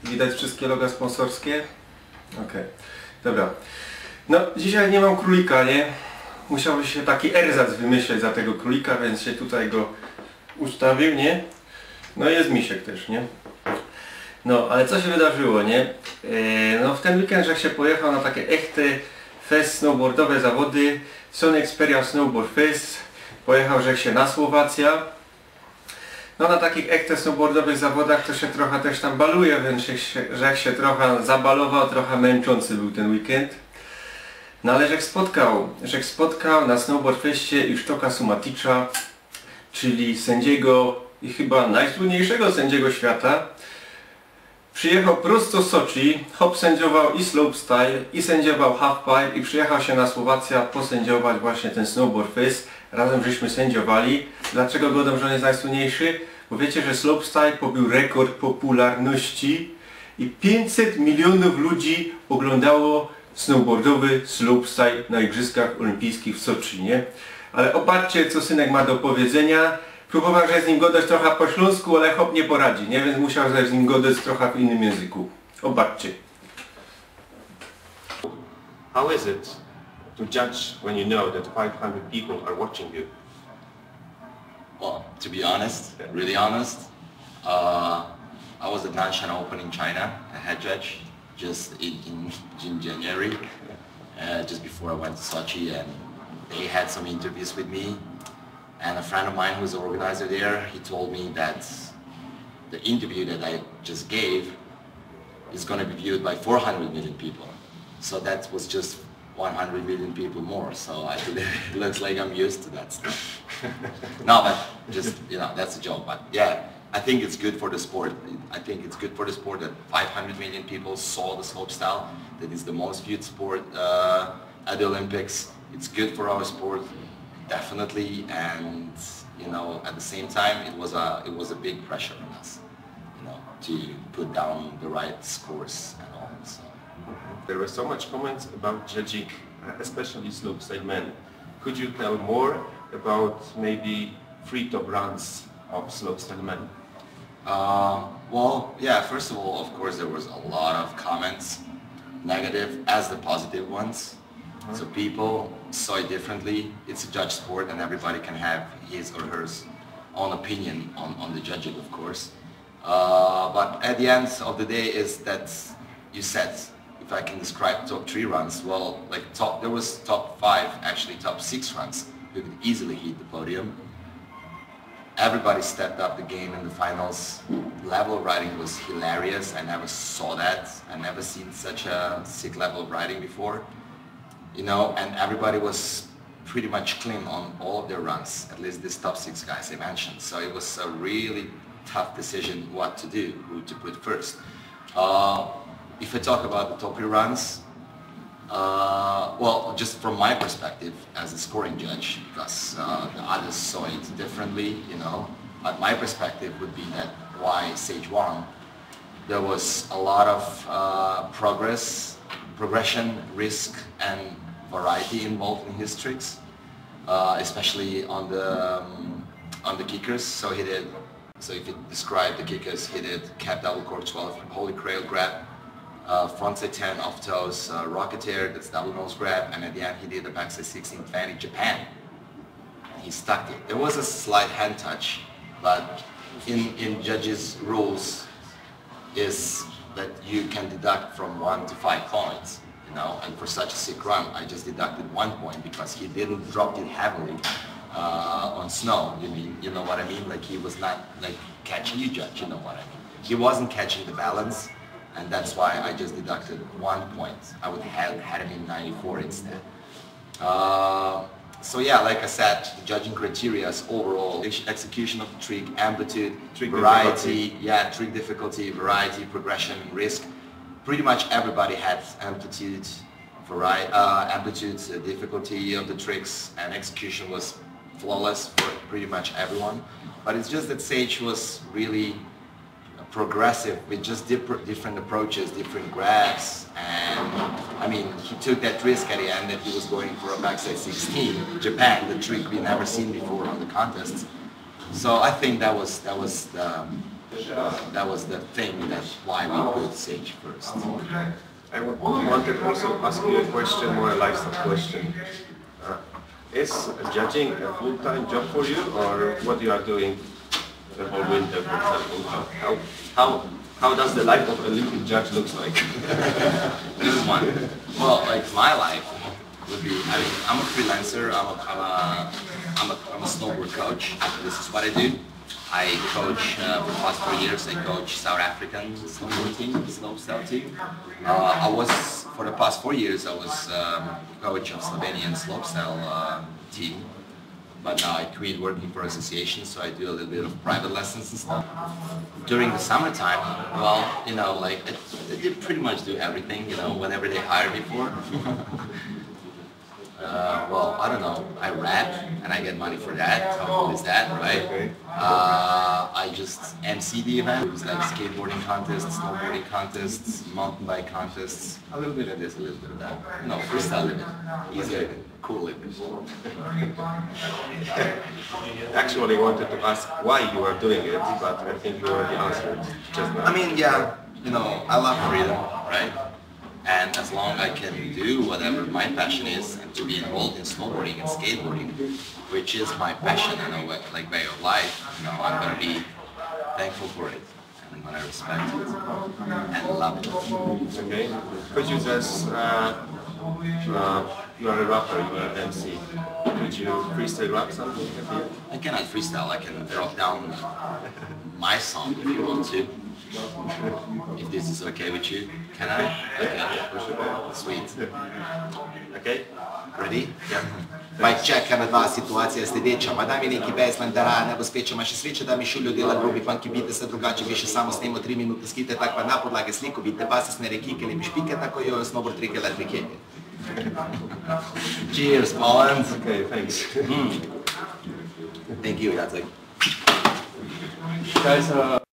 Widać wszystkie loga sponsorskie? Okej, dobra. No, dzisiaj nie mam królika, nie? Musiałby się taki erzac wymyśleć za tego królika, więc się tutaj go ustawił, nie? No jest misiek też, nie? No, ale co się wydarzyło, nie? No w ten weekend, że się pojechał na takie echte fest snowboardowe zawody, Soczi Snowboard Fest, pojechał, że się na Słowacja. No na takich echte snowboardowych zawodach to się trochę też tam baluje, więc że jak się trochę zabalował, trochę męczący był ten weekend. No ale że spotkał na Snowboard Festie Iztoka Sumaticza, czyli sędziego i chyba najsłynniejszego sędziego świata. Przyjechał prosto z Soczi, hop sędziował i slopestyle, i sędziował halfpipe i przyjechał się na Słowację posędziować właśnie ten Snowboard Fest. Razem żeśmy sędziowali. Dlaczego go że on jest najsłynniejszy? Bo wiecie, że slopestyle pobił rekord popularności i 500 milionów ludzi oglądało snowboardowy slopestyle na Igrzyskach Olimpijskich w Soczi, nie? Ale opatrzcie, co synek ma do powiedzenia. Próbował że z nim gadać trochę po śląsku, ale hop nie poradzi, nie? Więc musiał z nim gadać trochę w innym języku. Zobaczcie. How is it to judge when you know that 500 people are watching you? Well, to be honest, really honest, I was at Nanshan Open in China, a head judge, just in January, just before I went to Sochi, and they had some interviews with me. And a friend of mine who's the organizer there, he told me that the interview that I just gave is going to be viewed by 400 million people. So that was just 100 million people more. So I believe it looks like I'm used to that stuff. No, but just, you know, that's a joke. But yeah, I think it's good for the sport. I think it's good for the sport that 500 million people saw the slopestyle. That is the most viewed sport at the Olympics. It's good for our sport. Definitely, and you know, at the same time, it was a big pressure on us, you know, to put down the right scores and all. So. There were so much comments about judging, especially slopestyle men. Could you tell more about maybe three top runs of slopestyle men? Well, yeah. First of all, of course, there was a lot of comments, negative as the positive ones. So people saw it differently. It's a judge sport and everybody can have his or her own opinion on the judging, of course. But at the end of the day is that you said, if I can describe top 3 runs, well, like there was top 5, actually top 6 runs who could easily hit the podium. Everybody stepped up the game in the finals. Level of riding was hilarious. I never saw that. I never seen such a sick level of riding before. You know, and everybody was pretty much clean on all of their runs, at least these top 6 guys I mentioned. So it was a really tough decision what to do, who to put first. If I talk about the top 3 runs, well, just from my perspective as a scoring judge, because the others saw it differently, you know, but my perspective would be that why Sage won. There was a lot of progression, risk, and variety involved in his tricks, especially on the kickers. So he did. So if you describe the kickers, he did cap double cork 12, holy grail grab, frontside 10 off toes, rocketeer, that's double nose grab, and at the end he did the backside 16 fanny Japan. And he stuck it. There was a slight hand touch, but in judges' rules is that you can deduct from 1 to 5 points. You know, and for such a sick run, I just deducted 1 point because he didn't drop it heavily on snow. You know what I mean? Like he was not like catching you, judge. You know what I mean? He wasn't catching the balance, and that's why I just deducted 1 point. I would have had him in 94 instead. So yeah, like I said, the judging criteria is overall execution of the trick, amplitude, variety, trick difficulty, variety, progression, risk. Pretty much everybody had amplitude, difficulty of the tricks, and execution was flawless for pretty much everyone. But it's just that Sage was really progressive with just different approaches, different grabs, and I mean, he took that risk at the end that he was going for a backside 16 Japan, the trick we never seen before on the contests. So I think that was That was the thing that's why we put Sage first. I wanted also to ask you a question, more a lifestyle question. Is judging a full-time job for you, or what you are doing the whole winter, for example? How does the life of Olympic judge looks like? This is one. Well, like my life would be, I mean, I'm a freelancer, I'm a snowboard coach. This is what I do. I coach, for the past 4 years, I coach South African snowboard team, slopestyle team. For the past 4 years, I was coach of Slovenian slopestyle team. But now I quit working for association, so I do a little bit of private lessons and stuff. During the summertime, well, you know, like, I did pretty much do everything, you know, whenever they hire me for. Well, I don't know, I rap and I get money for that. How cool is that, right? Okay. I just MC the event. It was like skateboarding contests, snowboarding contests, mountain bike contests, a little bit of this, a little bit of that. You know, freestyle living, easy living, cool living. Actually wanted to ask why you are doing it, but I think you already answered just now. I mean, yeah, you know, I love freedom, right? And as long as I can do whatever my passion is and to be involved in snowboarding and skateboarding, which is my passion and a like way of life, you know, I'm going to be thankful for it. And I'm going to respect it and love it. Okay. Could you just, you are a rapper, you are an MC. Could you freestyle rap something? I cannot freestyle, I can drop down my song if you want to. If this is okay with you, can I? Okay, sweet. Okay? Ready? Yeah. Mic check, ena dva, situacija sljedeća. Ma daj mi neki bezmen da raja ne bo speča, ma še sreća da mi šuljo dela grobi funky bite, se drugače bi še samo snemo 3 minute skite, takva na podlage sliku bite, basi snere kike, ne bi špike, tako jo snowboard trike let me kick. Cheers, Poland. Okay, thanks. Thank you, Jacek. Guys,